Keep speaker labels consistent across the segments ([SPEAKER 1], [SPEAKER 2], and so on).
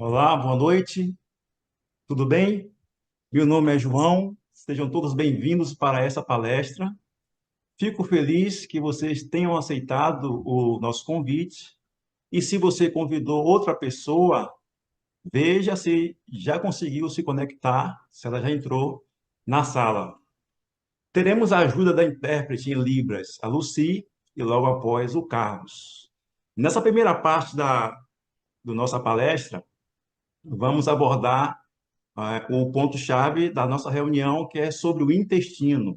[SPEAKER 1] Olá, boa noite, tudo bem? Meu nome é João, sejam todos bem-vindos para essa palestra. Fico feliz que vocês tenham aceitado o nosso convite e se você convidou outra pessoa, veja se já conseguiu se conectar, se ela já entrou na sala. Teremos a ajuda da intérprete em Libras, a Lucy, e logo após o Carlos. Nessa primeira parte do nossa palestra, vamos abordar o ponto-chave da nossa reunião, que é sobre o intestino.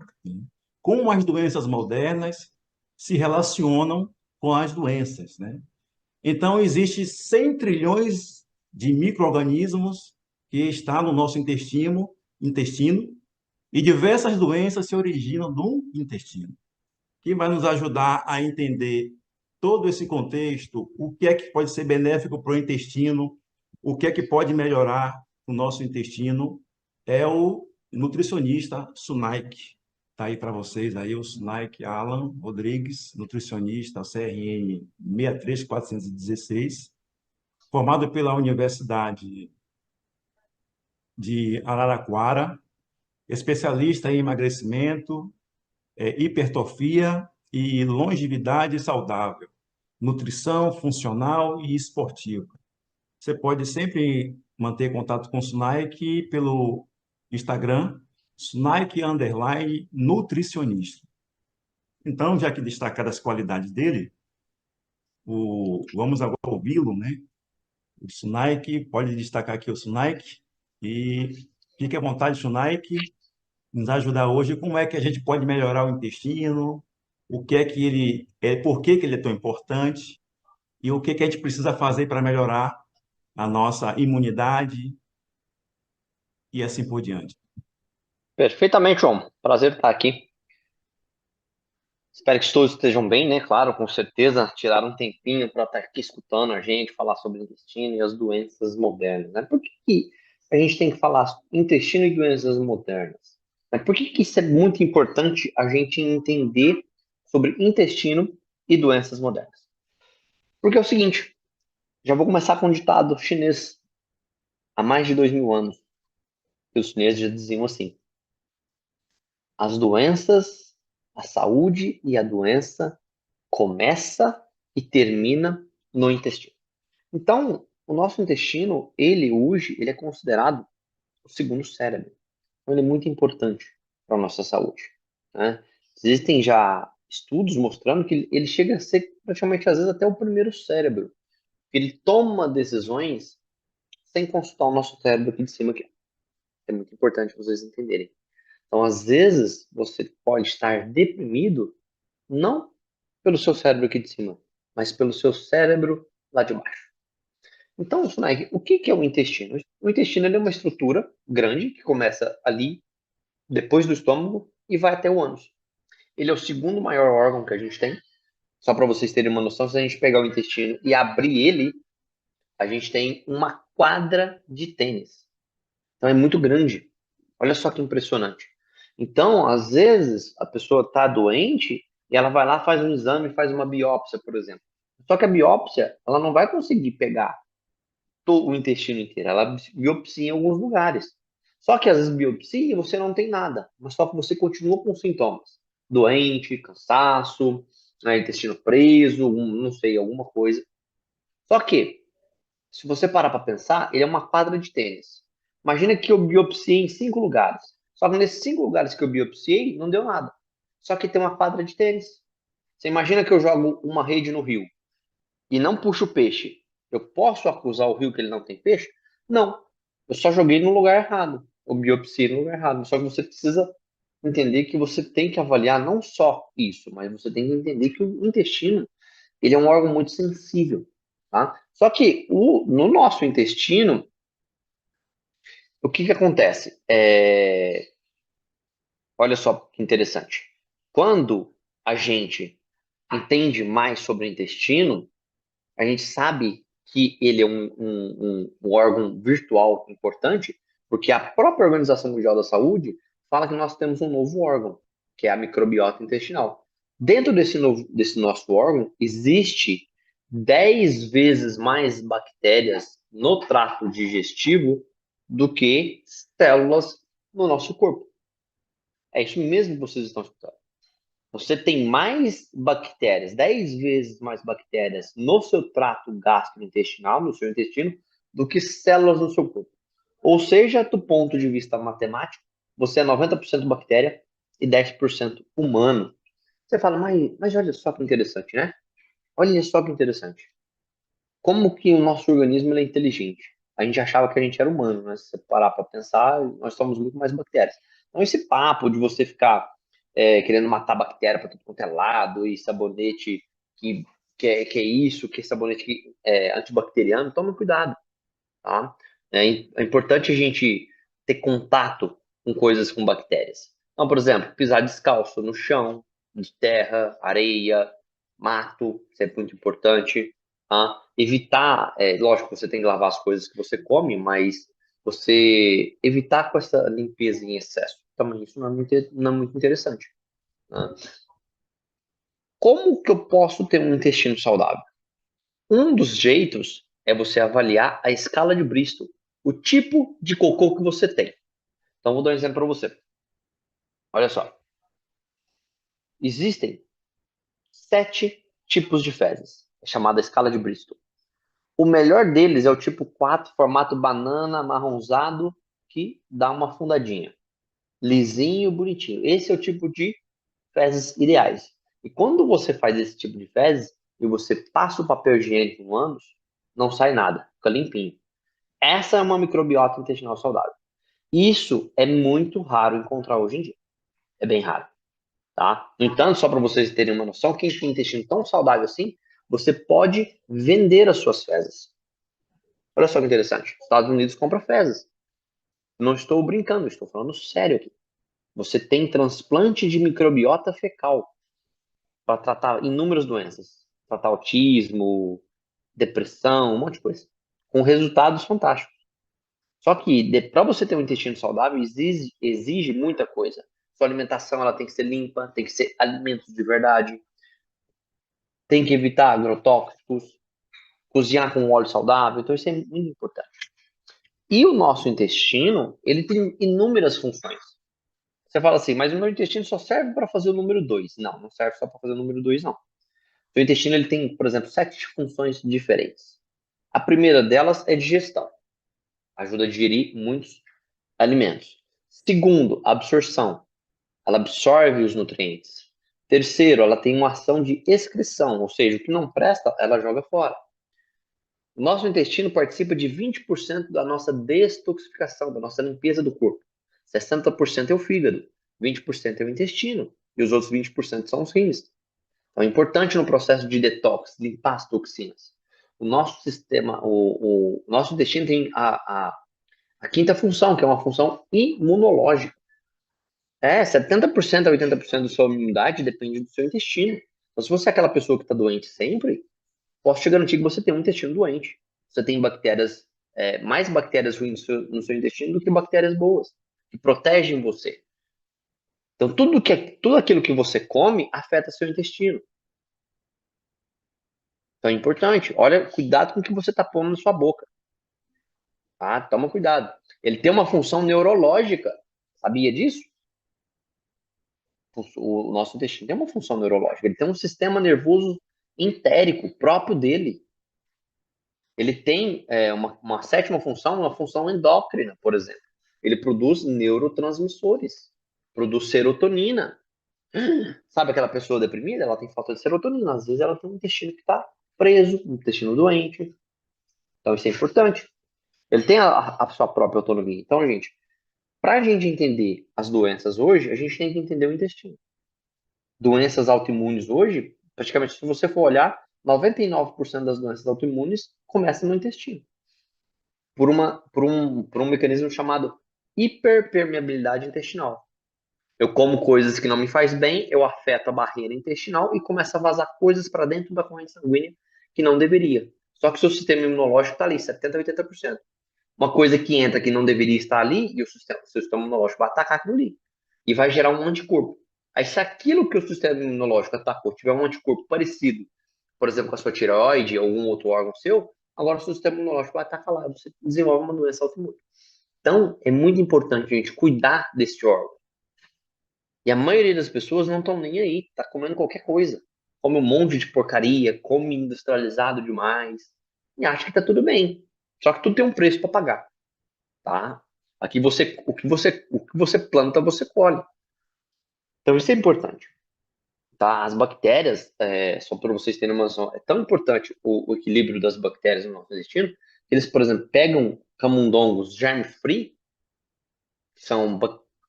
[SPEAKER 1] Como as doenças modernas se relacionam com as doenças, né? Então, existe 100 trilhões de micro-organismos que estão no nosso intestino, e diversas doenças se originam do intestino, que vai nos ajudar a entender todo esse contexto, o que é que pode ser benéfico para o intestino, o que é que pode melhorar o nosso intestino, é o nutricionista Sunaik. Está aí para vocês, aí o Sunaik Alan Rodrigues, nutricionista, CRN 63416, formado pela Universidade de Araraquara, especialista em emagrecimento, hipertrofia e longevidade saudável, nutrição funcional e esportiva. Você pode sempre manter contato com o Sunaik pelo Instagram, Sunaik_nutricionista. Então, já que destacar as qualidades dele, vamos agora ouvi-lo, né? O Sunaik, pode destacar aqui o Sunaik, e fique à vontade, Sunaik, nos ajudar hoje como é que a gente pode melhorar o intestino, o que é que ele é, por que que ele é tão importante e o que que a gente precisa fazer para melhorar a nossa imunidade e assim por diante.
[SPEAKER 2] Perfeitamente, João. Prazer estar aqui. Espero que todos estejam bem, né? Claro, com certeza, tiraram um tempinho para estar aqui escutando a gente falar sobre o intestino e as doenças modernas, né? Por que que a gente tem que falar intestino e doenças modernas? Né? Por que que isso é muito importante a gente entender sobre intestino e doenças modernas? Porque é o seguinte, já vou começar com um ditado chinês há mais de 2000 anos. Que os chineses já diziam assim: as doenças, a saúde e a doença começa e termina no intestino. Então, o nosso intestino, ele hoje, ele é considerado o segundo cérebro. Então, ele é muito importante para a nossa saúde, né? Existem já estudos mostrando que ele chega a ser praticamente, às vezes, até o primeiro cérebro. Ele toma decisões sem consultar o nosso cérebro aqui de cima, que é muito importante vocês entenderem. Então, às vezes, você pode estar deprimido, não pelo seu cérebro aqui de cima, mas pelo seu cérebro lá de baixo. Então, Sunaik, o que que é o intestino? O intestino ele é uma estrutura grande que começa ali, depois do estômago, e vai até o ânus. Ele é o segundo maior órgão que a gente tem. Só para vocês terem uma noção, se a gente pegar o intestino e abrir ele, a gente tem uma quadra de tênis. Então é muito grande. Olha só que impressionante. Então, às vezes, a pessoa está doente e ela vai lá, faz um exame, faz uma biópsia, por exemplo. Só que a biópsia, ela não vai conseguir pegar todo o intestino inteiro. Ela biopsia em alguns lugares. Só que às vezes biopsia e você não tem nada, mas só que você continua com sintomas. Doente, cansaço, né, intestino preso, não sei, alguma coisa. Só que, se você parar para pensar, ele é uma quadra de tênis. Imagina que eu biopsiei em 5 lugares. Só que nesses 5 lugares que eu biopsiei, não deu nada. Só que tem uma quadra de tênis. Você imagina que eu jogo uma rede no rio e não puxo peixe. Eu posso acusar o rio que ele não tem peixe? Não. Eu só joguei no lugar errado. Eu biopsiei no lugar errado. Só que você precisa entender que você tem que avaliar não só isso, mas você tem que entender que o intestino ele é um órgão muito sensível, tá? Só que no nosso intestino, o que que acontece? Olha só que interessante. Quando a gente entende mais sobre o intestino, a gente sabe que ele é um órgão virtual importante, porque a própria Organização Mundial da Saúde fala que nós temos um novo órgão, que é a microbiota intestinal. Dentro desse nosso órgão, existe 10 vezes mais bactérias no trato digestivo do que células no nosso corpo. É isso mesmo que vocês estão escutando. Você tem mais bactérias, 10 vezes mais bactérias no seu trato gastrointestinal, no seu intestino, do que células no seu corpo. Ou seja, do ponto de vista matemático, você é 90% bactéria e 10% humano. Você fala, mas olha só que interessante, né? Olha só que interessante. Como que o nosso organismo é inteligente? A gente achava que a gente era humano, né? Se você parar para pensar, nós somos muito mais bactérias. Então, esse papo de você ficar querendo matar bactéria para tudo quanto é lado, e sabonete que é isso, que é sabonete antibacteriano, tome cuidado, tá? É importante a gente ter contato com coisas com bactérias. Então, por exemplo, pisar descalço no chão, de terra, areia, mato, isso é muito importante. Tá? Evitar, lógico, você tem que lavar as coisas que você come, mas você evitar com essa limpeza em excesso. Também isso não é muito interessante. Né? Como que eu posso ter um intestino saudável? Um dos jeitos é você avaliar a escala de Bristol, o tipo de cocô que você tem. Então, vou dar um exemplo para você. Olha só. Existem 7 tipos de fezes, é chamada escala de Bristol. O melhor deles é o tipo 4, formato banana, amarronzado, que dá uma fundadinha. Lisinho, bonitinho. Esse é o tipo de fezes ideais. E quando você faz esse tipo de fezes e você passa o papel higiênico no ânus, não sai nada, fica limpinho. Essa é uma microbiota intestinal saudável. Isso é muito raro encontrar hoje em dia. É bem raro, tá? No entanto, só para vocês terem uma noção, quem tem intestino tão saudável assim, você pode vender as suas fezes. Olha só que interessante. Estados Unidos compra fezes. Não estou brincando, estou falando sério aqui. Você tem transplante de microbiota fecal para tratar inúmeras doenças. Tratar autismo, depressão, um monte de coisa. Com resultados fantásticos. Só que para você ter um intestino saudável, exige muita coisa. Sua alimentação ela tem que ser limpa, tem que ser alimentos de verdade, tem que evitar agrotóxicos, cozinhar com óleo saudável. Então, isso é muito importante. E o nosso intestino, ele tem inúmeras funções. Você fala assim, mas o meu intestino só serve para fazer o número 2. Não, não serve só para fazer o número 2, não. O intestino ele tem, por exemplo, 7 funções diferentes. A primeira delas é digestão. Ajuda a digerir muitos alimentos. Segundo, absorção. Ela absorve os nutrientes. Terceiro, ela tem uma ação de excreção, ou seja, o que não presta, ela joga fora. O nosso intestino participa de 20% da nossa detoxificação, da nossa limpeza do corpo. 60% é o fígado, 20% é o intestino, e os outros 20% são os rins. Então é importante no processo de detox, limpar as toxinas. O nosso sistema, o nosso intestino tem a quinta função, que é uma função imunológica. 70% a 80% da sua imunidade depende do seu intestino. Então, se você é aquela pessoa que está doente sempre, posso te garantir que você tem um intestino doente. Você tem bactérias, mais bactérias ruins no seu intestino do que bactérias boas, que protegem você. Então, tudo aquilo que você come afeta seu intestino. Então, é importante. Olha, cuidado com o que você está pondo na sua boca. Tá? Toma cuidado. Ele tem uma função neurológica. Sabia disso? O nosso intestino tem uma função neurológica. Ele tem um sistema nervoso entérico próprio dele. Ele tem uma sétima função, uma função endócrina, por exemplo. Ele produz neurotransmissores, produz serotonina. Sabe aquela pessoa deprimida? Ela tem falta de serotonina. Às vezes ela tem um intestino que está preso, um intestino doente. Então isso é importante. Ele tem a sua própria autonomia. Então, gente, para a gente entender as doenças hoje, a gente tem que entender o intestino. Doenças autoimunes hoje, praticamente, se você for olhar, 99% das doenças autoimunes começam no intestino. Por um mecanismo chamado hiperpermeabilidade intestinal. Eu como coisas que não me faz bem, eu afeto a barreira intestinal e começa a vazar coisas para dentro da corrente sanguínea que não deveria. Só que o seu sistema imunológico está ali, 70% a 80%. Uma coisa que entra que não deveria estar ali, e o seu sistema imunológico vai atacar aquilo ali. E vai gerar um anticorpo. Aí, se aquilo que o sistema imunológico atacou tiver um anticorpo parecido, por exemplo, com a sua tireoide ou algum outro órgão seu, agora o seu sistema imunológico vai estar calado, você desenvolve uma doença autoimune. Então, é muito importante a gente cuidar desse órgão. E a maioria das pessoas não estão nem aí, tá comendo qualquer coisa. Come um monte de porcaria, come industrializado demais, e acha que tá tudo bem. Só que tudo tem um preço para pagar, tá? Aqui o que você planta, você colhe. Então isso é importante, tá? As bactérias, só para vocês terem uma noção, é tão importante o equilíbrio das bactérias no nosso intestino, que eles, por exemplo, pegam camundongos germ-free, que são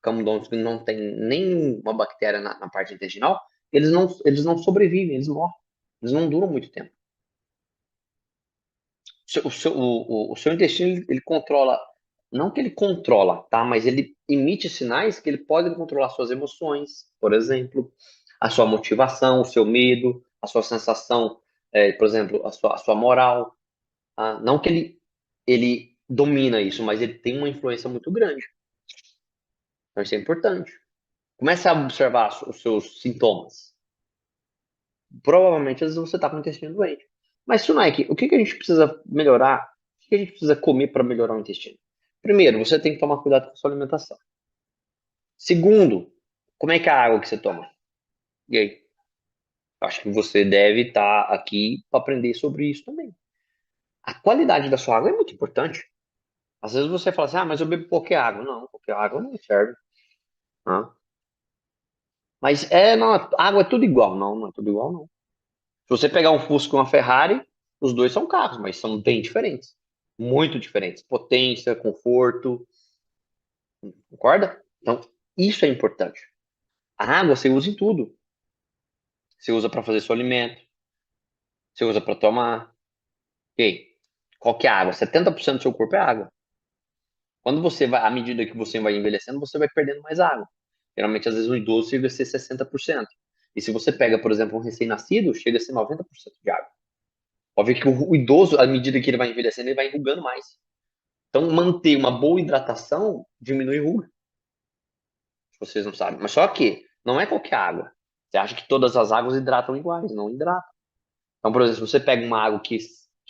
[SPEAKER 2] camundongos que não tem nenhuma bactéria na parte intestinal, eles não sobrevivem, eles morrem. Eles não duram muito tempo. O seu intestino, ele controla, não que ele controla, tá? Mas ele emite sinais que ele pode controlar suas emoções, por exemplo, a sua motivação, o seu medo, a sua sensação, por exemplo, a sua moral. Tá? Não que ele domina isso, mas ele tem uma influência muito grande. Então isso é importante. Comece a observar os seus sintomas. Provavelmente às vezes você está com o intestino doente. Mas, Sunaik, o que que a gente precisa melhorar? O que que a gente precisa comer para melhorar o intestino? Primeiro, você tem que tomar cuidado com a sua alimentação. Segundo, como é que é a água que você toma? E aí? Acho que você deve estar aqui para aprender sobre isso também. A qualidade da sua água é muito importante. Às vezes você fala assim, mas eu bebo qualquer água. Não, qualquer água não serve. Ah. Mas não, água é tudo igual. Não, não é tudo igual, não. Se você pegar um Fusca e uma Ferrari, os dois são carros, mas são bem diferentes. Muito diferentes. Potência, conforto. Concorda? Então, isso é importante. A água você usa em tudo. Você usa para fazer seu alimento. Você usa para tomar. Ok? Qual que é a água? 70% do seu corpo é água. Quando você vai, à medida que você vai envelhecendo, você vai perdendo mais água. Geralmente, às vezes, um idoso chega a ser 60%. E se você pega, por exemplo, um recém-nascido, chega a ser 90% de água. Pode ver que o idoso, à medida que ele vai envelhecendo, ele vai enrugando mais. Então, manter uma boa hidratação diminui ruga, se vocês não sabem. Mas só que não é qualquer água. Você acha que todas as águas hidratam iguais, não hidratam. Então, por exemplo, se você pega uma água que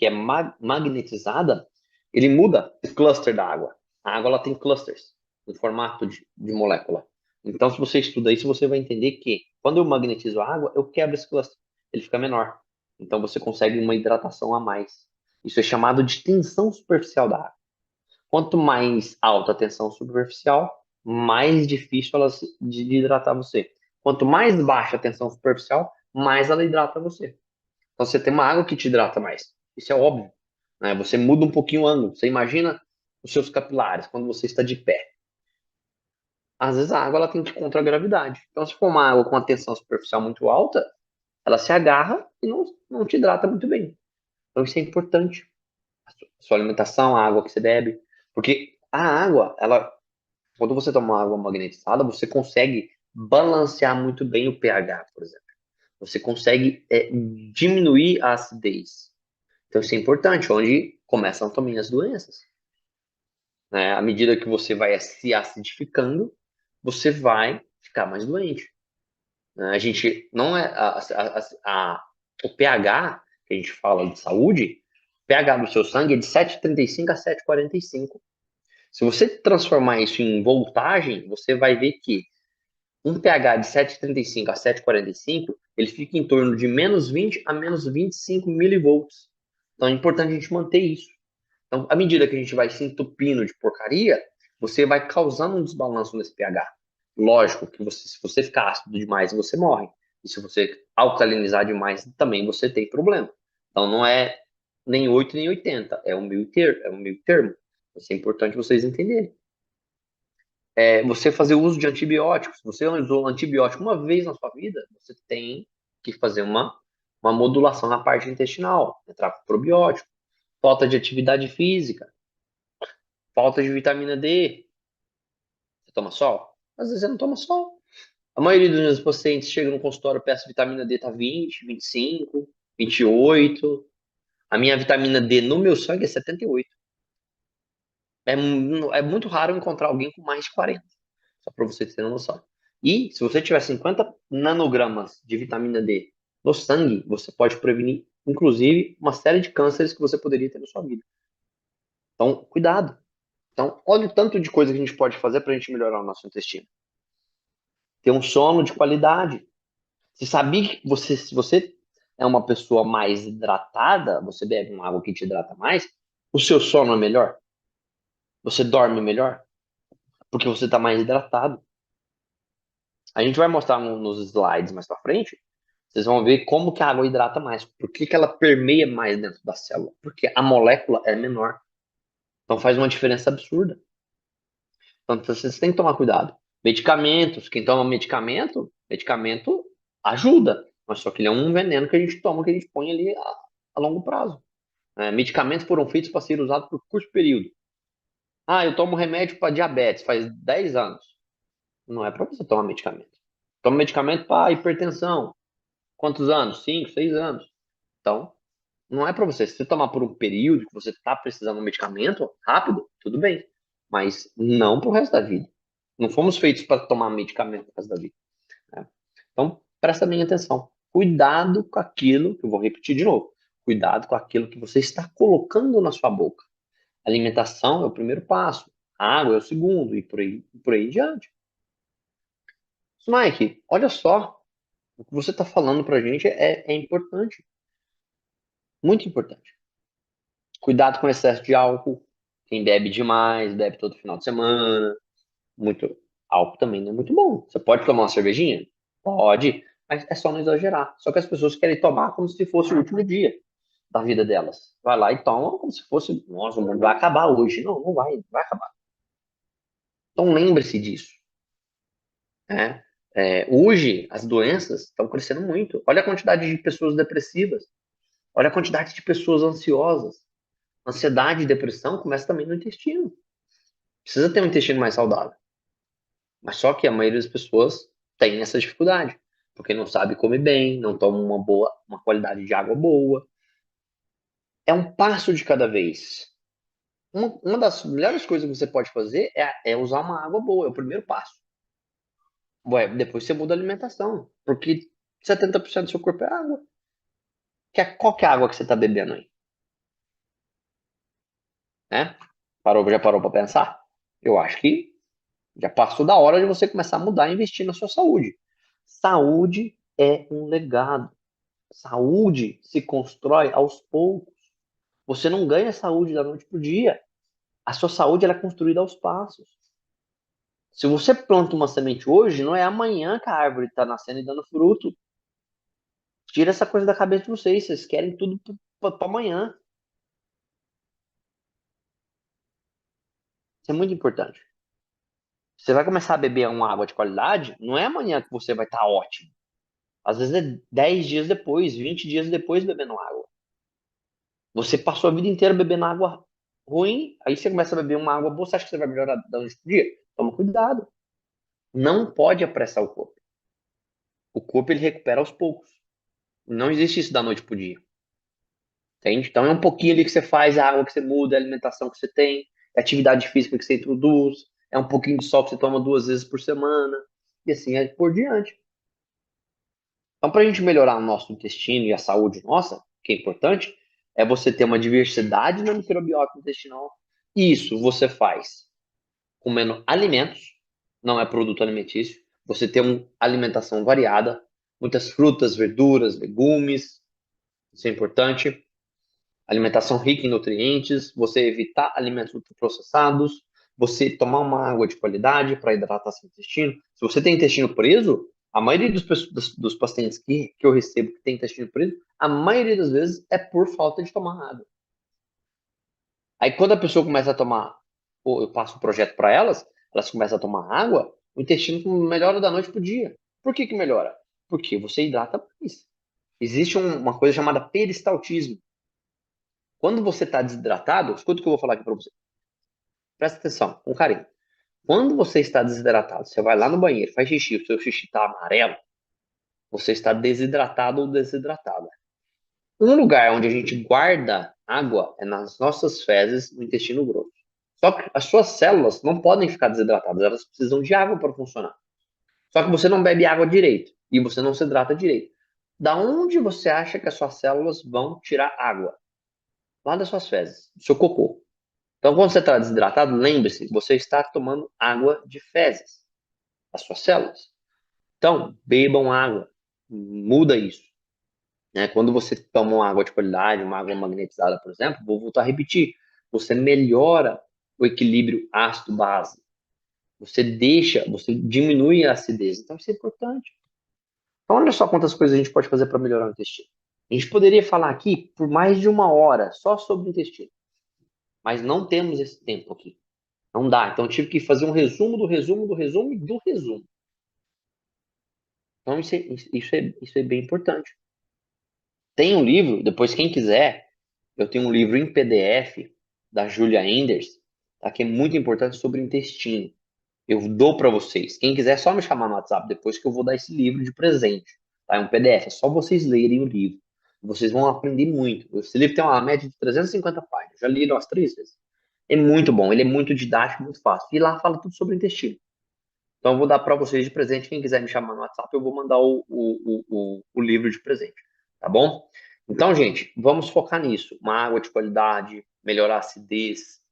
[SPEAKER 2] é magnetizada, ele muda o cluster da água. A água ela tem clusters no formato de molécula. Então, se você estuda isso, você vai entender que quando eu magnetizo a água, eu quebro esse cluster. Ele fica menor. Então, você consegue uma hidratação a mais. Isso é chamado de tensão superficial da água. Quanto mais alta a tensão superficial, mais difícil ela de hidratar você. Quanto mais baixa a tensão superficial, mais ela hidrata você. Então você tem uma água que te hidrata mais. Isso é óbvio, né? Você muda um pouquinho o ângulo. Você imagina os seus capilares quando você está de pé. Às vezes a água ela tem que ir contra a gravidade. Então se for uma água com a tensão superficial muito alta, ela se agarra e não te hidrata muito bem. Então isso é importante. A sua alimentação, a água que você bebe. Porque a água, quando você toma uma água magnetizada, você consegue balancear muito bem o pH, por exemplo. Você consegue diminuir a acidez. Então isso é importante, onde começam também as doenças. Né? À medida que você vai se acidificando, você vai ficar mais doente. Né? A gente não é o pH que a gente fala de saúde, o pH do seu sangue é de 7,35 a 7,45. Se você transformar isso em voltagem, você vai ver que um pH de 7,35 a 7,45, ele fica em torno de menos 20 a menos 25 milivolts. Então é importante a gente manter isso. Então, à medida que a gente vai se entupindo de porcaria, você vai causando um desbalanço nesse pH. Lógico que se você ficar ácido demais, você morre. E se você alcalinizar demais, também você tem problema. Então não é nem 8 nem 80, é um meio termo. Isso é importante vocês entenderem. Você fazer uso de antibióticos. Se você usou antibiótico uma vez na sua vida, você tem que fazer uma modulação na parte intestinal, entrar com probiótico. Falta de atividade física, falta de vitamina D. Você toma sol? Às vezes você não toma sol. A maioria dos meus pacientes chega no consultório, peço vitamina D, tá 20, 25, 28. A minha vitamina D no meu sangue é 78. É muito raro encontrar alguém com mais de 40. Só para você ter noção. E se você tiver 50 nanogramas de vitamina D no sangue, você pode prevenir inclusive uma série de cânceres que você poderia ter na sua vida. Então, cuidado. Então, olha o tanto de coisa que a gente pode fazer para a gente melhorar o nosso intestino. Ter um sono de qualidade. Você sabia que se você é uma pessoa mais hidratada, você bebe uma água que te hidrata mais, o seu sono é melhor? Você dorme melhor? Porque você está mais hidratado. A gente vai mostrar nos slides mais pra frente, vocês vão ver como que a água hidrata mais. Por que que ela permeia mais dentro da célula? Porque a molécula é menor. Então faz uma diferença absurda. Então vocês têm que tomar cuidado. Medicamentos, quem toma medicamento, medicamento ajuda. Mas só que ele é um veneno que a gente toma, que a gente põe ali a longo prazo. Medicamentos foram feitos para ser usados por curto período. Ah, eu tomo remédio para diabetes faz 10 anos. Não é para você tomar medicamento. Toma medicamento para hipertensão. Quantos anos? 5, 6 anos. Então, não é para você. Se você tomar por um período que você está precisando de um medicamento rápido, tudo bem. Mas não pro resto da vida. Não fomos feitos para tomar medicamento pro resto da vida, né? Então, presta bem atenção. Cuidado com aquilo, que eu vou repetir de novo. Cuidado com aquilo que você está colocando na sua boca. Alimentação é o primeiro passo. A água é o segundo, e por aí em diante. Mike, olha só. O que você está falando para a gente é importante. Muito importante. Cuidado com o excesso de álcool. Quem bebe demais, bebe todo final de semana. Muito álcool também não é muito bom. Você pode tomar uma cervejinha? Pode, mas é só não exagerar. Só que as pessoas querem tomar como se fosse o último dia da vida delas. Vai lá e toma como se fosse, nossa, o mundo vai acabar hoje. Não, não vai, não vai acabar. Então lembre-se disso, né? Hoje as doenças estão crescendo muito. Olha a quantidade de pessoas depressivas. Olha a quantidade de pessoas ansiosas. Ansiedade e depressão começa também no intestino. Precisa ter um intestino mais saudável. Mas só que a maioria das pessoas tem essa dificuldade, porque não sabe comer bem, não toma uma qualidade de água boa. É um passo de cada vez. Uma das melhores coisas que você pode fazer é usar uma água boa, é o primeiro passo. Ué, depois você muda a alimentação, porque 70% do seu corpo é água. Qual que é a água que você está bebendo aí? Né? Já parou para pensar? Eu acho que já passou da hora de você começar a mudar e investir na sua saúde. Saúde é um legado. Saúde se constrói aos poucos. Você não ganha saúde da noite para o dia. A sua saúde ela é construída aos passos. Se você planta uma semente hoje, não é amanhã que a árvore está nascendo e dando fruto. Tira essa coisa da cabeça de vocês. Vocês querem tudo para amanhã. Isso é muito importante. Você vai começar a beber uma água de qualidade, não é amanhã que você vai estar ótimo. Às vezes é 10 dias depois, 20 dias depois bebendo água. Você passou a vida inteira bebendo água ruim, aí você começa a beber uma água boa, você acha que você vai melhorar da noite pro dia? Toma cuidado. Não pode apressar o corpo. O corpo ele recupera aos poucos. Não existe isso da noite pro dia. Entende? Então é um pouquinho ali que você faz, a água que você muda, a alimentação que você tem, a atividade física que você introduz, é um pouquinho de sol que você toma 2 vezes por semana, e assim é por diante. Então, para a gente melhorar o nosso intestino e a saúde nossa, que é importante, é você ter uma diversidade na microbiota intestinal. E isso você faz comendo alimentos, não é produto alimentício. Você ter uma alimentação variada, muitas frutas, verduras, legumes, isso é importante. Alimentação rica em nutrientes, você evitar alimentos ultraprocessados, você tomar uma água de qualidade para hidratar seu intestino. Se você tem intestino preso, a maioria dos pacientes que eu recebo que tem intestino preso, a maioria das vezes é por falta de tomar água. Aí quando a pessoa começa a tomar, ou eu passo o projeto para elas, elas começam a tomar água, o intestino melhora da noite para o dia. Por que que melhora? Porque você hidrata mais. Existe uma coisa chamada peristaltismo. Quando você está desidratado, escuta o que eu vou falar aqui para você. Presta atenção, com carinho. Quando você está desidratado, você vai lá no banheiro, faz xixi, o seu xixi está amarelo, você está desidratado ou desidratada. Um lugar onde a gente guarda água é nas nossas fezes, no intestino grosso. Só que as suas células não podem ficar desidratadas, elas precisam de água para funcionar. Só que você não bebe água direito e você não se hidrata direito. Da onde você acha que as suas células vão tirar água? Lá das suas fezes, do seu cocô. Então, quando você está desidratado, lembre-se, você está tomando água de fezes, as suas células. Então, bebam água, muda isso. Né? Quando você toma uma água de qualidade, uma água magnetizada, por exemplo, vou voltar a repetir, você melhora o equilíbrio ácido-base. Você diminui a acidez. Então, isso é importante. Então, olha só quantas coisas a gente pode fazer para melhorar o intestino. A gente poderia falar aqui por mais de uma hora só sobre o intestino, mas não temos esse tempo aqui. Não dá. Então, eu tive que fazer um resumo do resumo do resumo e do resumo. Então, isso é bem importante. Tem um livro, depois, quem quiser, eu tenho um livro em PDF da Julia Enders, tá, que é muito importante sobre o intestino. Eu dou para vocês. Quem quiser, é só me chamar no WhatsApp depois que eu vou dar esse livro de presente. Tá? É um PDF, é só vocês lerem o livro. Vocês vão aprender muito. Esse livro tem uma média de 350 páginas. Já li umas 3 vezes. É muito bom, ele é muito didático, muito fácil. E lá fala tudo sobre o intestino. Então, eu vou dar para vocês de presente. Quem quiser me chamar no WhatsApp, eu vou mandar o livro de presente. Tá bom? Então, gente, vamos focar nisso. Uma água de qualidade, melhorar a acidez,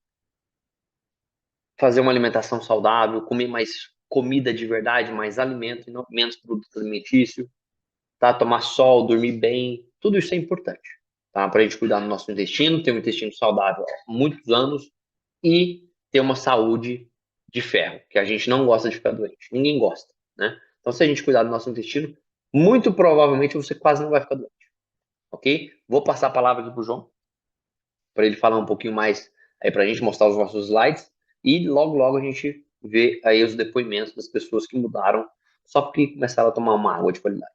[SPEAKER 2] fazer uma alimentação saudável, comer mais comida de verdade, mais alimento e não menos produto alimentício, tá? Tomar sol, dormir bem, tudo isso é importante, tá? Para a gente cuidar do nosso intestino, ter um intestino saudável há muitos anos e ter uma saúde de ferro, que a gente não gosta de ficar doente, ninguém gosta, né? Então, se a gente cuidar do nosso intestino, muito provavelmente você quase não vai ficar doente, ok? Vou passar a palavra aqui pro João, para ele falar um pouquinho mais aí para a gente mostrar os nossos slides e logo logo a gente vê aí os depoimentos das pessoas que mudaram só porque começaram a tomar uma água de qualidade.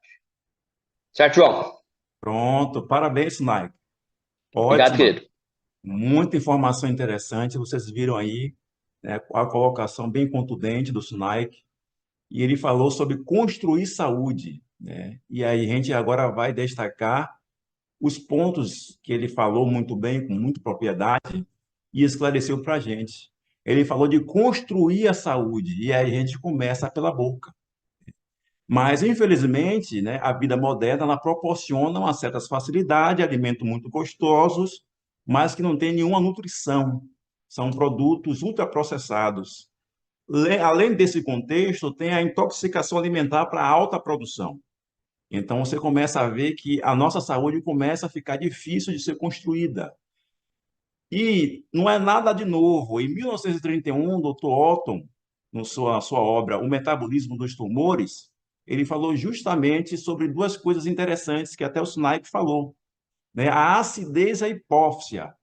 [SPEAKER 2] Certo, João?
[SPEAKER 1] Pronto, parabéns, Nike.
[SPEAKER 2] Obrigado,
[SPEAKER 1] Ótima,
[SPEAKER 2] querido.
[SPEAKER 1] muita informação interessante. Vocês viram aí, né, a colocação bem contundente do Sunaik. E ele falou sobre construir saúde, né? E aí a gente agora vai destacar os pontos que ele falou muito bem, com muita propriedade, e esclareceu para a gente. Ele falou de construir a saúde, e aí a gente começa pela boca. Mas, infelizmente, né, a vida moderna ela proporciona uma certas facilidades, alimentos muito gostosos, mas que não tem nenhuma nutrição. São produtos ultraprocessados. Além desse contexto, tem a intoxicação alimentar para alta produção. Então, você começa a ver que a nossa saúde começa a ficar difícil de ser construída. E não é nada de novo. Em 1931, o Dr. Otton, na sua obra O Metabolismo dos Tumores, ele falou justamente sobre duas coisas interessantes que até o Snipe falou, né? A acidez e a hipóxia.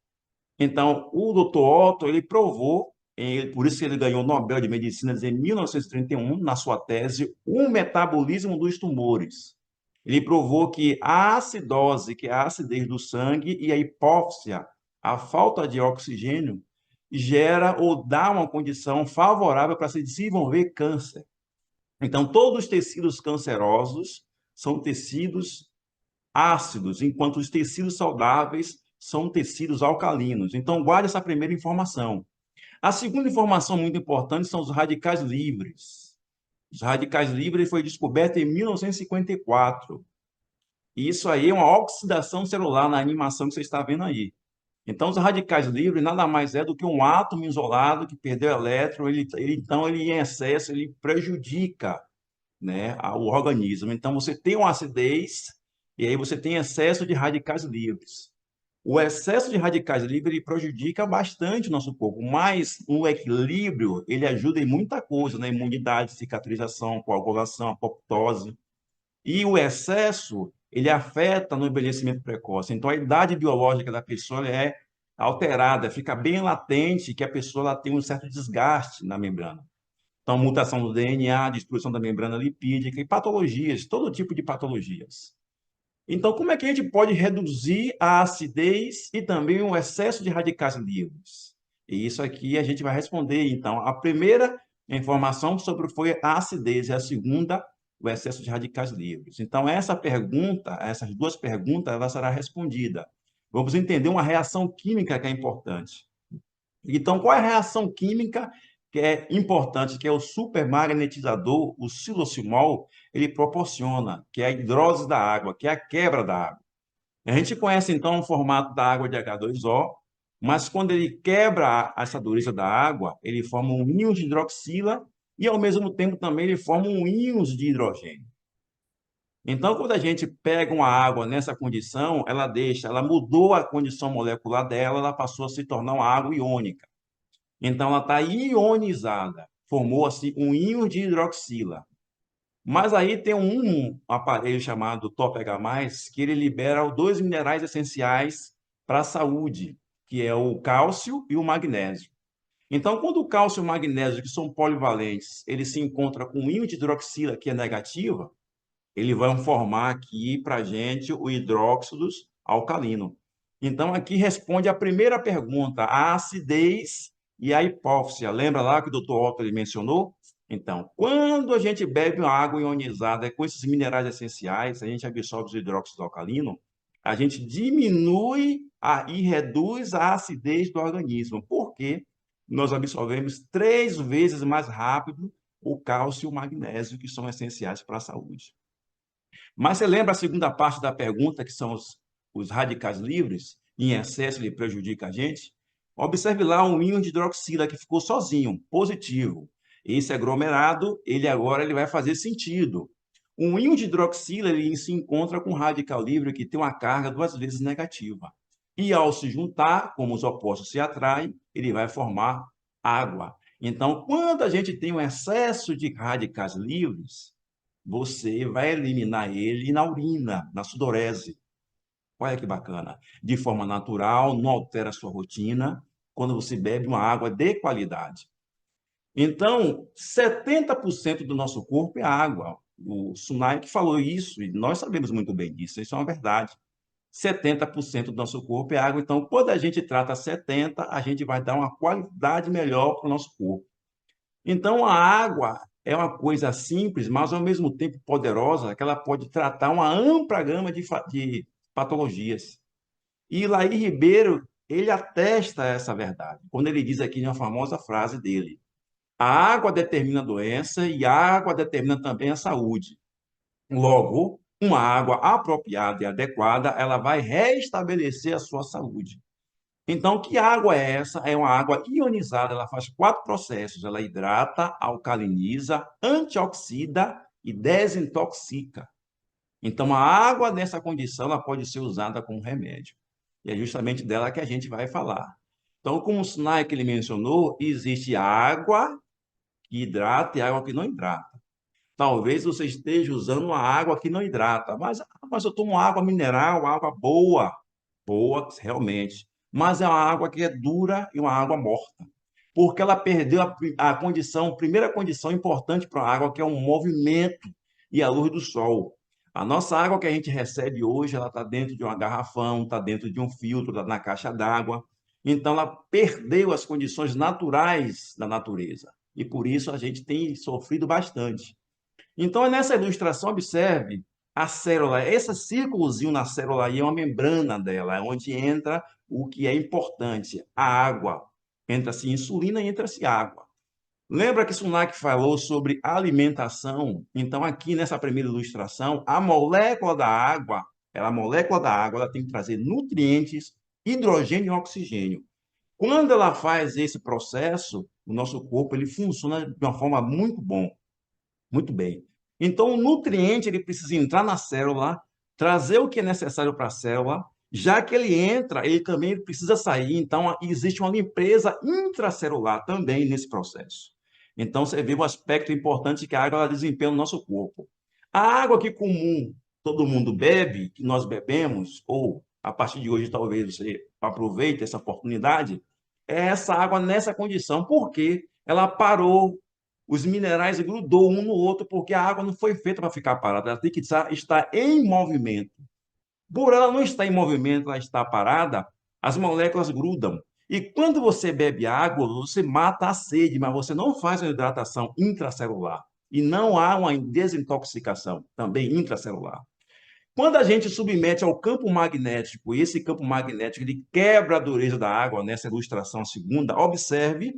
[SPEAKER 1] Então, o Dr. Otto, ele provou, por isso que ele ganhou o Nobel de Medicina em 1931, na sua tese, o metabolismo dos tumores. Ele provou que a acidose, que é a acidez do sangue, e a hipóxia, a falta de oxigênio, gera ou dá uma condição favorável para se desenvolver câncer. Então, todos os tecidos cancerosos são tecidos ácidos, enquanto os tecidos saudáveis são tecidos alcalinos. Então, guarde essa primeira informação. A segunda informação muito importante são os radicais livres. Os radicais livres foi descoberto em 1954. E isso aí é uma oxidação celular na animação que você está vendo aí. Então, os radicais livres nada mais é do que um átomo isolado que perdeu elétron, então ele em excesso ele prejudica, né, o organismo. Então, você tem uma acidez e aí você tem excesso de radicais livres. O excesso de radicais livres ele prejudica bastante o nosso corpo, mas o equilíbrio ele ajuda em muita coisa, na imunidade, cicatrização, coagulação, apoptose. E o excesso ele afeta no envelhecimento precoce. Então, a idade biológica da pessoa é alterada, fica bem latente que a pessoa ela tem um certo desgaste na membrana. Então, mutação do DNA, destruição da membrana lipídica e patologias, todo tipo de patologias. Então, como é que a gente pode reduzir a acidez e também o excesso de radicais livres? E isso aqui a gente vai responder. Então, a primeira informação sobre foi a acidez e a segunda, o excesso de radicais livres. Então, essa pergunta, essas duas perguntas, ela será respondida. Vamos entender uma reação química que é importante. Então, qual é a reação química que é importante, que é o supermagnetizador, o silocimol, ele proporciona, que é a hidrólise da água, que é a quebra da água. A gente conhece, então, o formato da água de H2O, mas quando ele quebra essa dureza da água, ele forma um íon de hidroxila e, ao mesmo tempo, também ele forma um íon de hidrogênio. Então, quando a gente pega uma água nessa condição, ela mudou a condição molecular dela, ela passou a se tornar uma água iônica. Então, ela está ionizada, formou assim um íon de hidroxila. Mas aí tem um aparelho chamado TOPH+, que ele libera dois minerais essenciais para a saúde, que é o cálcio e o magnésio. Então, quando o cálcio e o magnésio, que são polivalentes, eles se encontram com o íon de hidroxila, que é negativa, eles vão formar aqui para a gente o hidróxido alcalino. Então, aqui responde a primeira pergunta, a acidez e a hipóxia. Lembra lá que o Dr. Otto ele mencionou? Então, quando a gente bebe uma água ionizada com esses minerais essenciais, a gente absorve o hidróxido alcalino, a gente diminui e reduz a acidez do organismo. Por quê? Nós absorvemos 3 vezes mais rápido o cálcio e o magnésio, que são essenciais para a saúde. Mas você lembra a segunda parte da pergunta, que são os radicais livres, em excesso ele prejudica a gente? Observe lá um íon de hidroxila que ficou sozinho, positivo. Esse aglomerado, ele vai fazer sentido. Um íon de hidroxila ele se encontra com um radical livre que tem uma carga 2 vezes negativa. E ao se juntar, como os opostos se atraem, ele vai formar água. Então, quando a gente tem um excesso de radicais livres, você vai eliminar ele na urina, na sudorese. Olha que bacana. De forma natural, não altera a sua rotina, quando você bebe uma água de qualidade. Então, 70% do nosso corpo é água. O Sunaik falou isso, e nós sabemos muito bem disso, isso é uma verdade. 70% do nosso corpo é água, então, quando a gente trata 70%, a gente vai dar uma qualidade melhor para o nosso corpo. Então, a água é uma coisa simples, mas ao mesmo tempo poderosa, que ela pode tratar uma ampla gama de patologias. E Laí Ribeiro, ele atesta essa verdade, quando ele diz aqui uma famosa frase dele: a água determina a doença e a água determina também a saúde. Logo, uma água apropriada e adequada, ela vai restabelecer a sua saúde. Então, que água é essa? É uma água ionizada, ela faz 4 processos. Ela hidrata, alcaliniza, antioxida e desintoxica. Então, a água nessa condição ela pode ser usada como remédio. E é justamente dela que a gente vai falar. Então, como o Sinai que ele mencionou, existe água que hidrata e água que não hidrata. Talvez você esteja usando uma água que não hidrata, mas eu tomo água mineral, água boa, boa realmente, mas é uma água que é dura e uma água morta, porque ela perdeu a primeira condição importante para a água, que é um movimento e a luz do sol. A nossa água que a gente recebe hoje, ela está dentro de uma garrafão, está dentro de um filtro, está na caixa d'água, então ela perdeu as condições naturais da natureza, e por isso a gente tem sofrido bastante. Então, nessa ilustração, observe a célula. Esse círculozinho na célula aí é uma membrana dela, é onde entra o que é importante, a água. Entra-se insulina e entra-se água. Lembra que Sunak falou sobre alimentação? Então, aqui nessa primeira ilustração, a molécula da água, ela tem que trazer nutrientes, hidrogênio e oxigênio. Quando ela faz esse processo, o nosso corpo ele funciona de uma forma muito bem. Então, o nutriente ele precisa entrar na célula, trazer o que é necessário para a célula. Já que ele entra, ele também precisa sair. Então, existe uma limpeza intracelular também nesse processo. Então, você vê um aspecto importante que a água ela desempenha no nosso corpo. A água que comum todo mundo bebe, que nós bebemos, ou a partir de hoje talvez você aproveite essa oportunidade, é essa água nessa condição. Por quê? Ela parou, os minerais grudou um no outro, porque a água não foi feita para ficar parada, ela tem que estar em movimento. Por ela não estar em movimento, ela está parada, as moléculas grudam. E quando você bebe água, você mata a sede, mas você não faz uma hidratação intracelular. E não há uma desintoxicação, também intracelular. Quando a gente submete ao campo magnético, e esse campo magnético ele quebra a dureza da água, nessa ilustração segunda, observe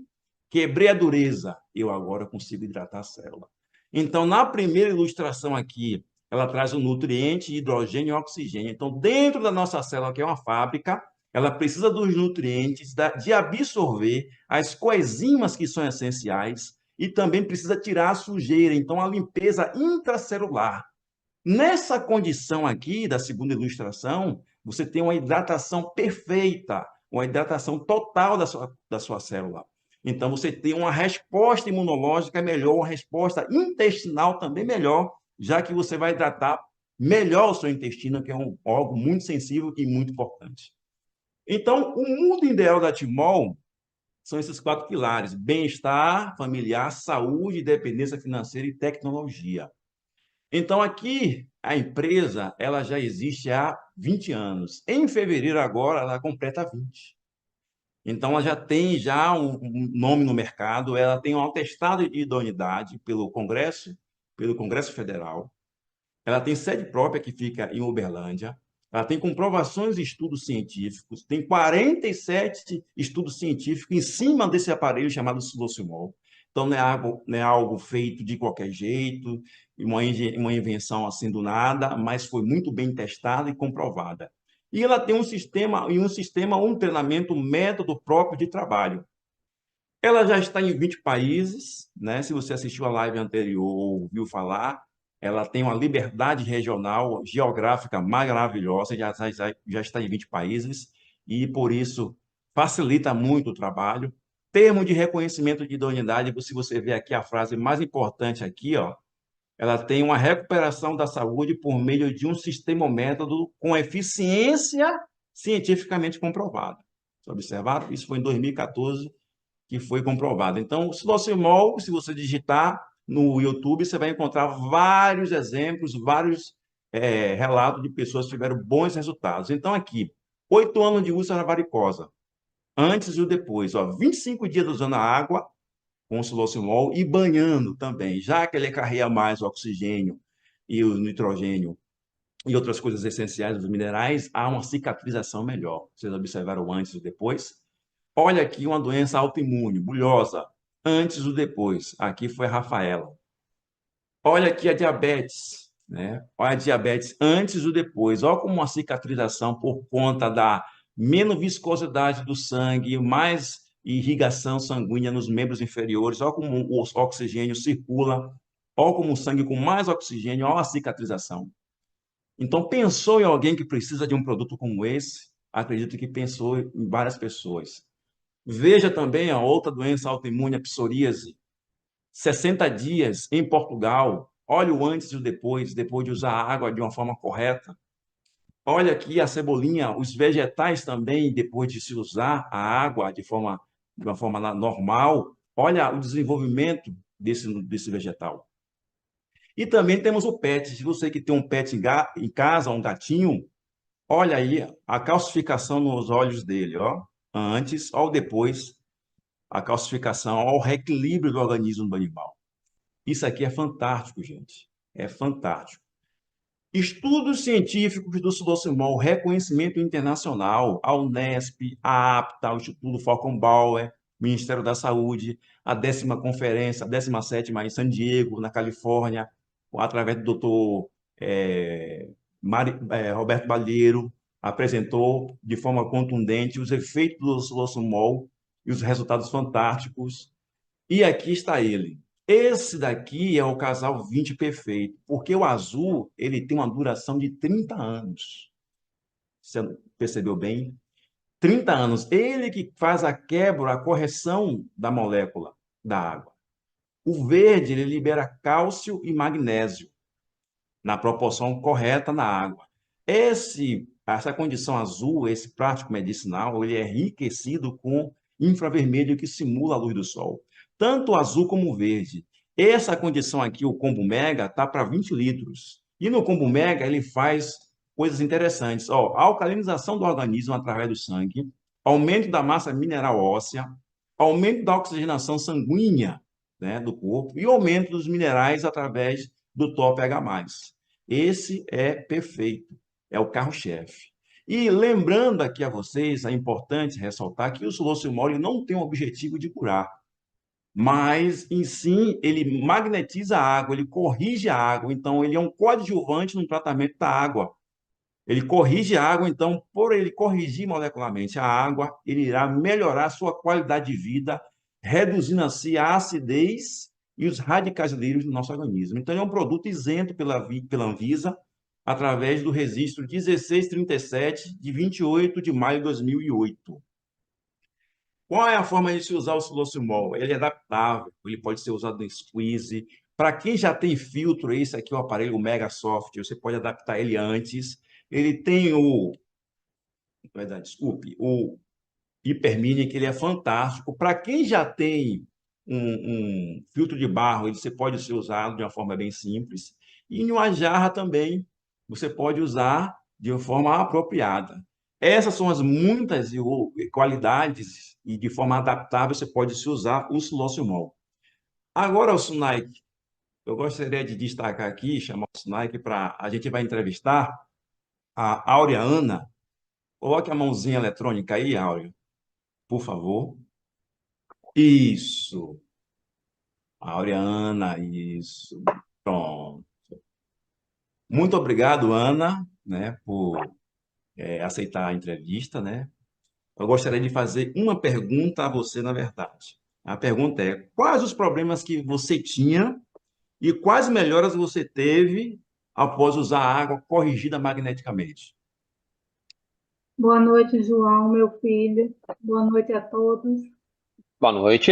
[SPEAKER 1] quebrei a dureza, eu agora consigo hidratar a célula. Então, na primeira ilustração aqui, ela traz o nutriente, hidrogênio e oxigênio. Então, dentro da nossa célula, que é uma fábrica, ela precisa dos nutrientes, de absorver as coenzimas que são essenciais e também precisa tirar a sujeira. Então, a limpeza intracelular. Nessa condição aqui, da segunda ilustração, você tem uma hidratação perfeita, uma hidratação total da sua célula. Então, você tem uma resposta imunológica melhor, uma resposta intestinal também melhor, já que você vai hidratar melhor o seu intestino, que é um órgão muito sensível e muito importante. Então, o mundo ideal da Timol são esses quatro pilares: bem-estar familiar, saúde, dependência financeira e tecnologia. Então, aqui, a empresa ela já existe há 20 anos. Em fevereiro, agora, ela completa 20. Então, ela já tem um nome no mercado, ela tem um atestado de idoneidade pelo Congresso Federal. Ela tem sede própria que fica em Uberlândia. Ela tem comprovações e estudos científicos. Tem 47 estudos científicos em cima desse aparelho chamado Sulocimol. Então, não é algo feito de qualquer jeito, uma invenção assim do nada, mas foi muito bem testada e comprovada. E ela tem um treinamento, um método próprio de trabalho. Ela já está em 20 países, né? Se você assistiu a live anterior ou ouviu falar, ela tem uma liberdade regional, geográfica maravilhosa, já está em 20 países e, por isso, facilita muito o trabalho. Termo de reconhecimento de idoneidade, se você ver aqui a frase mais importante aqui, ó, ela tem uma recuperação da saúde por meio de um sistema ou método com eficiência cientificamente comprovada. Observaram? Isso foi em 2014 que foi comprovado. Então, o Silocimol, se você digitar no YouTube, você vai encontrar vários exemplos, vários relatos de pessoas que tiveram bons resultados. Então, aqui, 8 anos de úlcera varicosa, antes e o depois, ó, 25 dias usando a água com o Silocimol e banhando também, já que ele carrega mais o oxigênio e o nitrogênio e outras coisas essenciais dos minerais, há uma cicatrização melhor. Vocês observaram o antes e o depois? Olha aqui uma doença autoimune, bulhosa, antes ou depois. Aqui foi a Rafaela. Olha aqui a diabetes, né? Olha a diabetes antes ou depois. Olha como uma cicatrização por conta da menos viscosidade do sangue, mais irrigação sanguínea nos membros inferiores. Olha como o oxigênio circula. Olha como o sangue com mais oxigênio, olha a cicatrização. Então, pensou em alguém que precisa de um produto como esse? Acredito que pensou em várias pessoas. Veja também a outra doença autoimune, a psoríase. 60 dias em Portugal. Olha o antes e o depois de usar a água de uma forma correta. Olha aqui a cebolinha, os vegetais também, depois de se usar a água de uma forma normal. Olha o desenvolvimento desse vegetal. E também temos o PET. Se você que tem um PET em casa, um gatinho, olha aí a calcificação nos olhos dele, ó. Antes, ou depois, a calcificação, ao reequilíbrio do organismo do animal. Isso aqui é fantástico, gente. É fantástico. Estudos científicos do Sulocimol, reconhecimento internacional, a Unesp, a APTA, o Instituto Falkenbauer, Ministério da Saúde, a 10ª conferência, a 17ª em San Diego, na Califórnia, através do doutor Roberto Balheiro, apresentou de forma contundente os efeitos do Sulocimol e os resultados fantásticos. E aqui está ele. Esse daqui é o casal 20 perfeito, porque o azul ele tem uma duração de 30 anos. Você percebeu bem? 30 anos. Ele que faz a quebra, a correção da molécula da água. O verde ele libera cálcio e magnésio na proporção correta na água. Essa condição azul, esse plástico medicinal, ele é enriquecido com infravermelho que simula a luz do sol. Tanto o azul como o verde. Essa condição aqui, o combo mega, está para 20 litros. E no combo mega, ele faz coisas interessantes. Ó, alcalinização do organismo através do sangue, aumento da massa mineral óssea, aumento da oxigenação sanguínea, né, do corpo e aumento dos minerais através do TOP-H+. Esse é perfeito, é o carro-chefe. E lembrando aqui a vocês, é importante ressaltar que o Sulocimol não tem o objetivo de curar. mas em si ele magnetiza a água, ele corrige a água, então ele é um coadjuvante no tratamento da água. Ele corrige a água, então, por ele corrigir molecularmente a água, ele irá melhorar a sua qualidade de vida, reduzindo assim a acidez e os radicais livres do nosso organismo. Então, ele é um produto isento pela Anvisa, através do registro 1637, de 28 de maio de 2008. Qual é a forma de se usar o silosimol? Ele é adaptável, ele pode ser usado no squeeze. Para quem já tem filtro, esse aqui é o aparelho Mega Soft, você pode adaptar ele antes. Ele tem desculpe, o Hipermini, que ele é fantástico. Para quem já tem um filtro de barro, ele você pode ser usado de uma forma bem simples. E em uma jarra também, você pode usar de uma forma apropriada. Essas são as muitas qualidades e de forma adaptável você pode se usar o Sulocimol. Agora, o Sunaik, eu gostaria de destacar aqui, chamar o Sunaik para a gente vai entrevistar a Aureana. Coloque a mãozinha eletrônica aí, Áureo, por favor. Isso. Aureana, isso. Pronto. Muito obrigado, Ana, né, por aceitar a entrevista, né? Eu gostaria de fazer uma pergunta a você, na verdade. A pergunta é: quais os problemas que você tinha e quais melhoras você teve após usar a água corrigida magneticamente?
[SPEAKER 3] Boa noite, João, meu filho. Boa noite a todos.
[SPEAKER 2] Boa noite.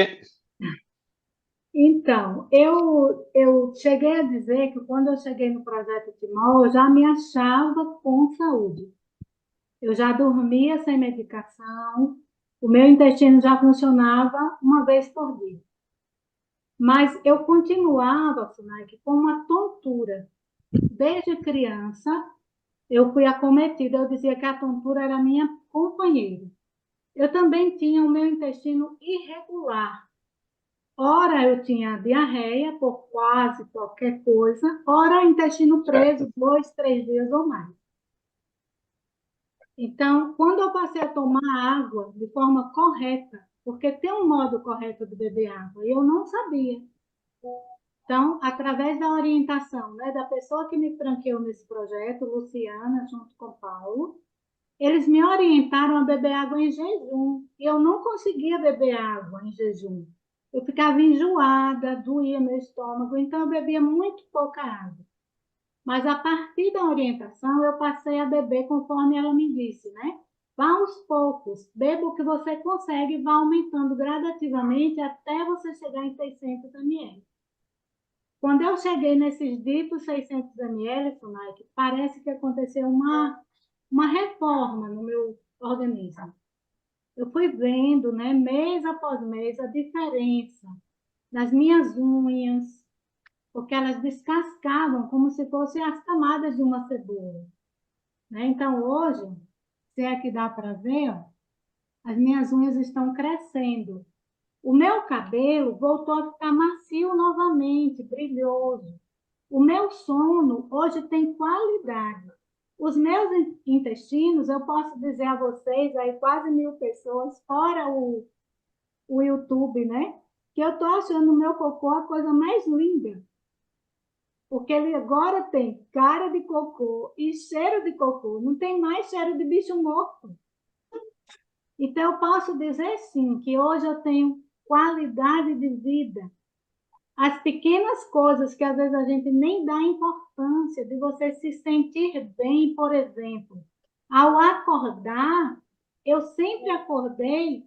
[SPEAKER 3] Então, eu cheguei a dizer que quando eu cheguei no projeto Timol, eu já me achava com saúde. Eu já dormia sem medicação, o meu intestino já funcionava uma vez por dia. Mas eu continuava, Sunaik, com uma tontura. Desde criança, eu fui acometida, eu dizia que a tontura era minha companheira. Eu também tinha o meu intestino irregular. Ora eu tinha diarreia por quase qualquer coisa, ora intestino
[SPEAKER 2] Certo.
[SPEAKER 3] preso 2, 3 dias ou mais. Então, quando eu passei a tomar água de forma correta, porque tem um modo correto de beber água, e eu não sabia. Então, através da orientação, né, da pessoa que me franqueou nesse projeto, Luciana, junto com Paulo, eles me orientaram a beber água em jejum. E eu não conseguia beber água em jejum. Eu ficava enjoada, doía meu estômago, então eu bebia muito pouca água. Mas a partir da orientação, eu passei a beber conforme ela me disse, né? Vá aos poucos, beba o que você consegue e vá aumentando gradativamente até você chegar em 600 ml. Quando eu cheguei nesses ditos 600 ml, Sunaik, parece que aconteceu uma reforma no meu organismo. Eu fui vendo, né, mês após mês, a diferença nas minhas unhas, porque elas descascavam como se fossem as camadas de uma cebola, né? Então, hoje, se é que dá para ver, ó, as minhas unhas estão crescendo. O meu cabelo voltou a ficar macio novamente, brilhoso. O meu sono hoje tem qualidade. Os meus intestinos, eu posso dizer a vocês, aí quase 1.000 pessoas, fora o YouTube, né? Que eu estou achando o meu cocô a coisa mais linda. Porque ele agora tem cara de cocô e cheiro de cocô. Não tem mais cheiro de bicho morto. Então, eu posso dizer sim, que hoje eu tenho qualidade de vida. As pequenas coisas que às vezes a gente nem dá importância de você se sentir bem, por exemplo. Ao acordar, eu sempre acordei,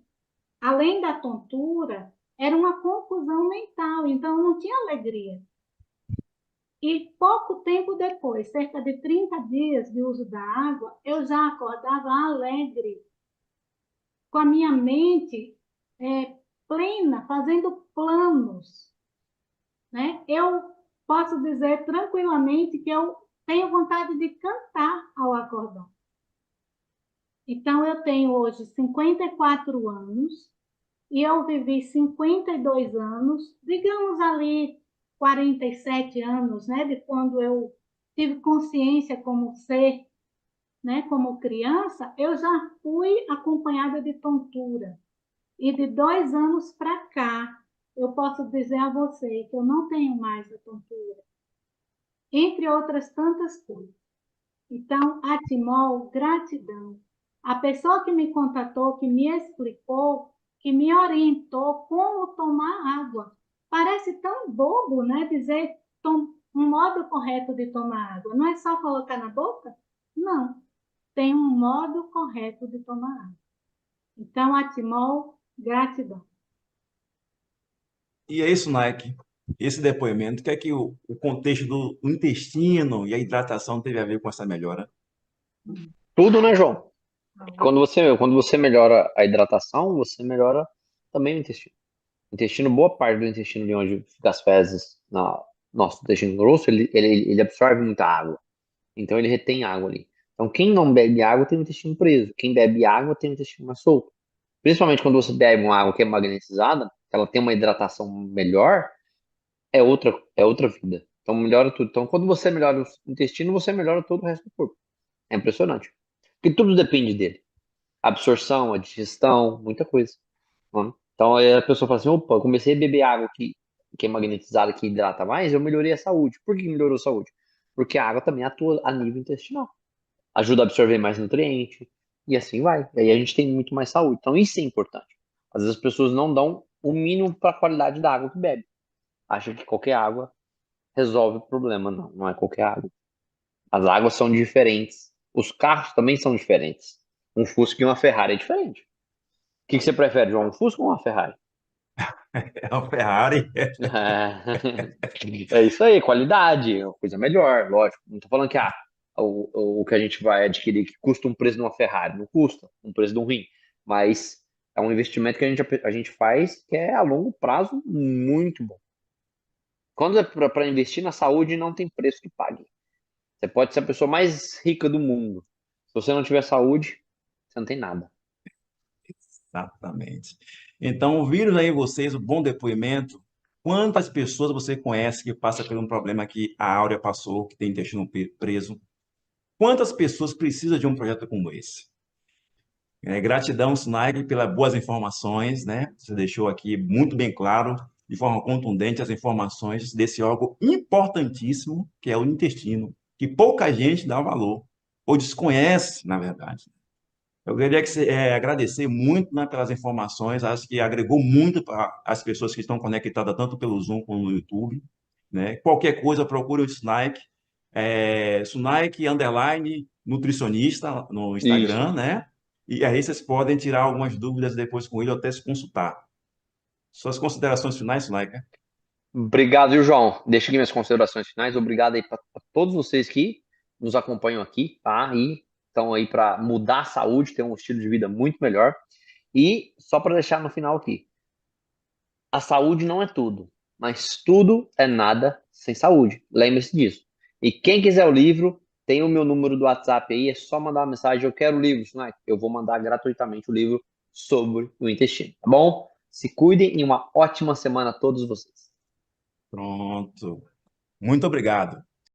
[SPEAKER 3] além da tontura, era uma confusão mental, então eu não tinha alegria. E pouco tempo depois, cerca de 30 dias de uso da água, eu já acordava alegre, com a minha mente plena, fazendo planos, né? Eu posso dizer tranquilamente que eu tenho vontade de cantar ao acordar. Então, eu tenho hoje 54 anos e eu vivi 52 anos, digamos ali 47 anos, né, de quando eu tive consciência como ser, né, como criança, eu já fui acompanhada de tontura. E de 2 anos para cá, eu posso dizer a você que eu não tenho mais a tontura, entre outras tantas coisas. Então, a Timol, gratidão. A pessoa que me contatou, que me explicou, que me orientou como tomar água. Parece tão bobo, né? Dizer um modo correto de tomar água. Não é só colocar na boca? Não. Tem um modo correto de tomar água. Então, a Timol, gratidão.
[SPEAKER 1] E é isso, Nike. Esse depoimento, o que é que o contexto do intestino e a hidratação teve a ver com essa melhora?
[SPEAKER 2] Tudo, né, João? Quando você melhora a hidratação, você melhora também o intestino. O intestino, boa parte do intestino de onde fica as fezes, nosso intestino grosso, ele absorve muita água. Então ele retém água ali. Então quem não bebe água tem o intestino preso. Quem bebe água tem o intestino mais solto. Principalmente quando você bebe uma água que é magnetizada, ela tem uma hidratação melhor, é outra vida. Então melhora tudo. Então quando você melhora o intestino, você melhora todo o resto do corpo. É impressionante. Porque tudo depende dele. A absorção, a digestão, muita coisa. Né? Então aí a pessoa fala assim, opa, eu comecei a beber água que é magnetizada, que hidrata mais, eu melhorei a saúde. Por que melhorou a saúde? Porque a água também atua a nível intestinal. Ajuda a absorver mais nutriente, e assim vai. E aí a gente tem muito mais saúde. Então isso é importante. Às vezes as pessoas não dão o mínimo para a qualidade da água que bebe. Acham que qualquer água resolve o problema. Não, não é qualquer água. As águas são diferentes. Os carros também são diferentes. Um Fusca e uma Ferrari é diferente. O que você prefere, João? Um Fusca ou uma Ferrari?
[SPEAKER 1] É uma Ferrari.
[SPEAKER 2] É isso aí, qualidade, é uma coisa melhor, lógico. Não tô falando que o que a gente vai adquirir que custa um preço de uma Ferrari, não custa um preço de um rim, mas é um investimento que a gente faz que é a longo prazo muito bom. Quando é para investir na saúde, não tem preço que pague. Você pode ser a pessoa mais rica do mundo. Se você não tiver saúde, você não tem nada.
[SPEAKER 1] Exatamente. Então, ouviram aí vocês o bom depoimento? Quantas pessoas você conhece que passa por um problema que a Áurea passou, que tem intestino preso? Quantas pessoas precisam de um projeto como esse? Gratidão, Sunai, pelas boas informações, né? Você deixou aqui muito bem claro, de forma contundente, as informações desse órgão importantíssimo, que é o intestino, que pouca gente dá valor, ou desconhece, na verdade. Eu queria agradecer muito, né, pelas informações, acho que agregou muito para as pessoas que estão conectadas tanto pelo Zoom como no YouTube, né? Qualquer coisa, procure o Sunaik, Sunaik _ nutricionista no
[SPEAKER 2] Isso.
[SPEAKER 1] Instagram, né? E aí vocês podem tirar algumas dúvidas depois com ele ou até se consultar. Suas considerações finais, Sunaik?
[SPEAKER 2] Obrigado, viu, João? Deixa aqui minhas considerações finais. Obrigado aí para todos vocês que nos acompanham aqui, tá? E estão aí para mudar a saúde, ter um estilo de vida muito melhor. E só para deixar no final aqui, a saúde não é tudo, mas tudo é nada sem saúde. Lembre-se disso. E quem quiser o livro, tem o meu número do WhatsApp aí, é só mandar uma mensagem, eu quero o livro, né? Eu vou mandar gratuitamente o livro sobre o intestino, tá bom? Se cuidem e uma ótima semana a todos vocês.
[SPEAKER 1] Pronto. Muito obrigado.